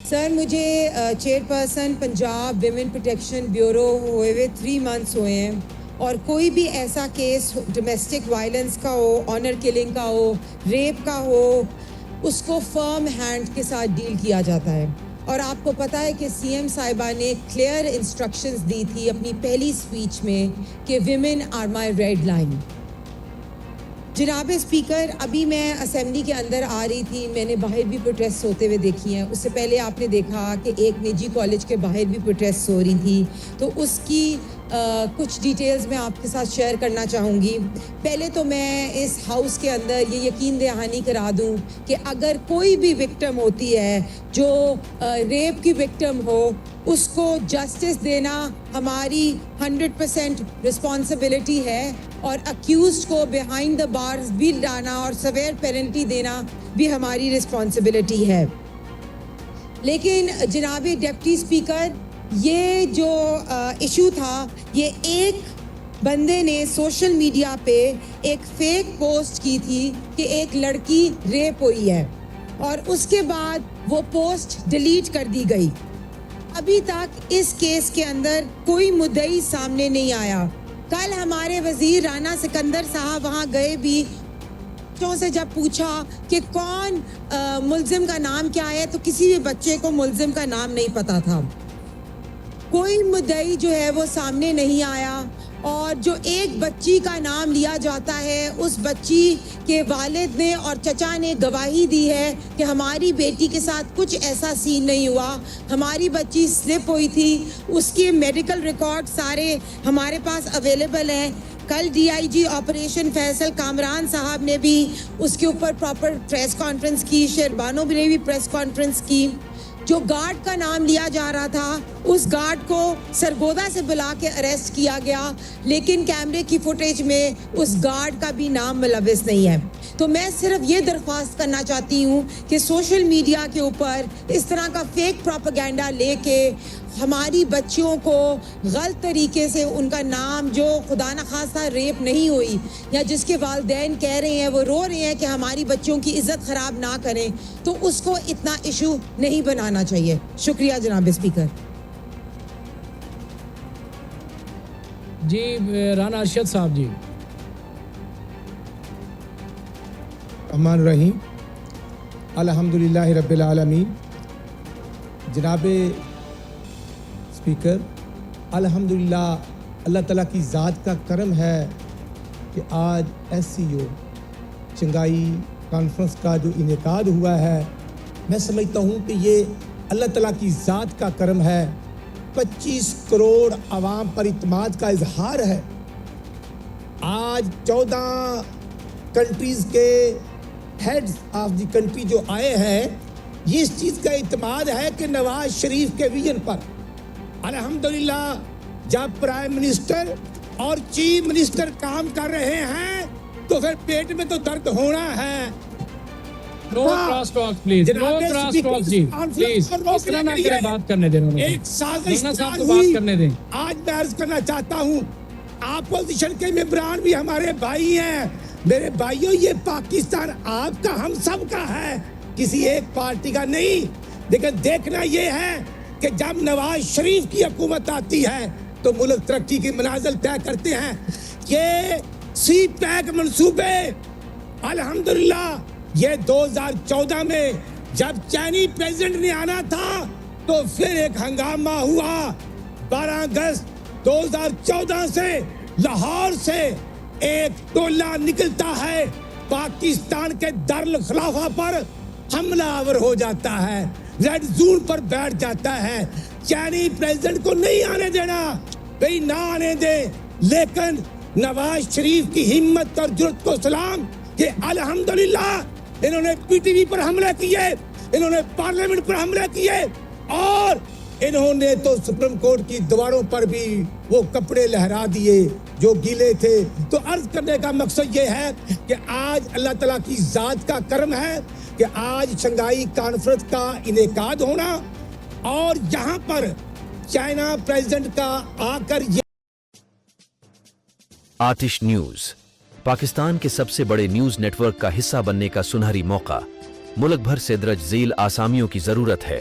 سر مجھے chairperson Punjab women protection bureau ہوئے 3 months ہوئے ہیں، اور کوئی بھی ایسا کیس ڈومیسٹک وائلنس کا ہو، آنر کلنگ کا ہو، ریپ کا ہو، اس کو فرم ہینڈ کے ساتھ ڈیل کیا جاتا ہے۔ اور آپ کو پتہ ہے کہ سی ایم صاحبہ نے کلیئر انسٹرکشنز دی تھی اپنی پہلی اسپیچ میں کہ women are my red line. جناب اسپیکر، ابھی میں اسمبلی کے اندر آ رہی تھی، میں نے باہر بھی پروٹیسٹ ہوتے ہوئے دیکھی ہیں۔ اس سے پہلے آپ نے دیکھا کہ ایک نجی کالج کے باہر بھی پروٹیسٹ ہو رہی تھی، تو اس کی کچھ ڈیٹیلز میں آپ کے ساتھ شیئر کرنا چاہوں گی۔ پہلے تو میں اس ہاؤس کے اندر یہ یقین دہانی کرا دوں کہ اگر کوئی بھی وکٹم ہوتی ہے جو ریپ کی وکٹم ہو، اس کو جسٹس دینا ہماری 100% رسپانسبلٹی ہے، اور اکیوزڈ کو بیہائنڈ دا بارز بھی لانا اور سویئر پینلٹی دینا بھی ہماری رسپانسبلٹی ہے۔ لیکن جناب ڈپٹی اسپیکر، یہ جو ایشو تھا، یہ ایک بندے نے سوشل میڈیا پہ ایک فیک پوسٹ کی تھی کہ ایک لڑکی ریپ ہوئی ہے، اور اس کے بعد وہ پوسٹ ڈیلیٹ کر دی گئی۔ ابھی تک اس کیس کے اندر کوئی مدعی سامنے نہیں آیا۔ کل ہمارے وزیر رانا سکندر صاحب وہاں گئے بھی، بچوں سے جب پوچھا کہ کون ملزم کا نام کیا ہے، تو کسی بھی بچے کو ملزم کا نام نہیں پتا تھا۔ کوئی مدعی جو ہے وہ سامنے نہیں آیا، اور جو ایک بچی کا نام لیا جاتا ہے، اس بچی کے والد نے اور چچا نے گواہی دی ہے کہ ہماری بیٹی کے ساتھ کچھ ایسا سین نہیں ہوا، ہماری بچی سلپ ہوئی تھی۔ اس کے میڈیکل ریکارڈ سارے ہمارے پاس اویلیبل ہیں۔ کل D I G operation Faisal Kamran صاحب نے بھی اس کے اوپر پراپر پریس کانفرنس کی، شیربانو نے بھی پریس کانفرنس کی۔ جو گارڈ کا نام لیا جا رہا تھا، اس گارڈ کو سرگودا سے بلا کے اریسٹ کیا گیا، لیکن کیمرے کی فوٹیج میں اس گارڈ کا بھی نام ملوث نہیں ہے۔ تو میں صرف یہ درخواست کرنا چاہتی ہوں کہ سوشل میڈیا کے اوپر اس طرح کا فیک پروپیگنڈا لے کے ہماری بچیوں کو غلط طریقے سے ان کا نام، جو خدا نخواستہ ریپ نہیں ہوئی یا جس کے والدین کہہ رہے ہیں، وہ رو رہے ہیں کہ ہماری بچیوں کی عزت خراب نہ کریں، تو اس کو اتنا ایشو نہیں بنانا چاہیے۔ شکریہ جناب اسپیکر۔ جی رانا ارشد صاحب جی۔ الرحمن الرحیم، الحمدللہ رب العالمین۔ جناب اسپیکر، الحمدللہ اللہ تعالیٰ کی ذات کا کرم ہے کہ آج SCO چنگائی کانفرنس کا جو انعقاد ہوا ہے، میں سمجھتا ہوں کہ یہ اللہ تعالیٰ کی ذات کا کرم ہے۔ 25 کروڑ عوام پر اعتماد کا اظہار ہے۔ آج 14 کنٹریز کے ہیڈز آف دی کنٹری جو آئے ہیں، یہ اس چیز کا اعتماد ہے کہ نواز شریف کے ویژن پر الحمدللہ جب پرائم منسٹر اور چیف منسٹر کام کر رہے ہیں تو پھر پیٹ میں تو درد ہونا ہے۔ No cross talk please, no cross talk جی، پلیز اس طرح نہ کریں، بات کرنے دیں انہیں، ایک سازش صاحب کو بات کرنے دیں۔ آج میں عرض کرنا چاہتا ہوں، اپوزیشن کے ممبران بھی ہمارے بھائی ہیں۔ میرے بھائیوں، یہ پاکستان آپ کا، ہم سب کا ہے، کسی ایک پارٹی کا نہیں۔ لیکن دیکھنا یہ ہے کہ جب نواز شریف کی حکومت آتی ہے تو ملک ترقی کی منازل طے کرتے ہیں۔ یہ سی پیک منصوبے الحمدللہ یہ 2014 میں جب چینی پریزیڈنٹ نے آنا تھا تو پھر ایک ہنگامہ ہوا۔ 12 اگست 2014 سے لاہور سے ایک ٹولہ نکلتا ہے، پاکستان کے دارالخلافہ پر حملہ آور ہو جاتا ہے، ریڈ زون پر بیٹھ جاتا ہے۔ چینی پریزیڈنٹ کو نہیں آنے دینا، بھئی نہ آنے دے، لیکن نواز شریف کی ہمت اور جرأت کو سلام کہ الحمدللہ انہوں نے PTV پر حملے کیے، انہوں نے پارلیمنٹ پر حملے کیے، اور انہوں نے تو سپریم کورٹ کی دیواروں پر بھی وہ کپڑے لہرا دیے جو گیلے تھے۔ تو عرض کرنے کا مقصد یہ ہے کہ آج اللہ تعالیٰ کی ذات کا کرم ہے کہ آج شنگھائی کانفرنس کا انعقاد ہونا، اور یہاں پر چائنا پریزیڈنٹ کا آ کر آتش نیوز پاکستان کے سب سے بڑے نیوز نیٹ ورک کا حصہ بننے کا سنہری موقع۔ ملک بھر سے درج ذیل آسامیوں کی ضرورت ہے۔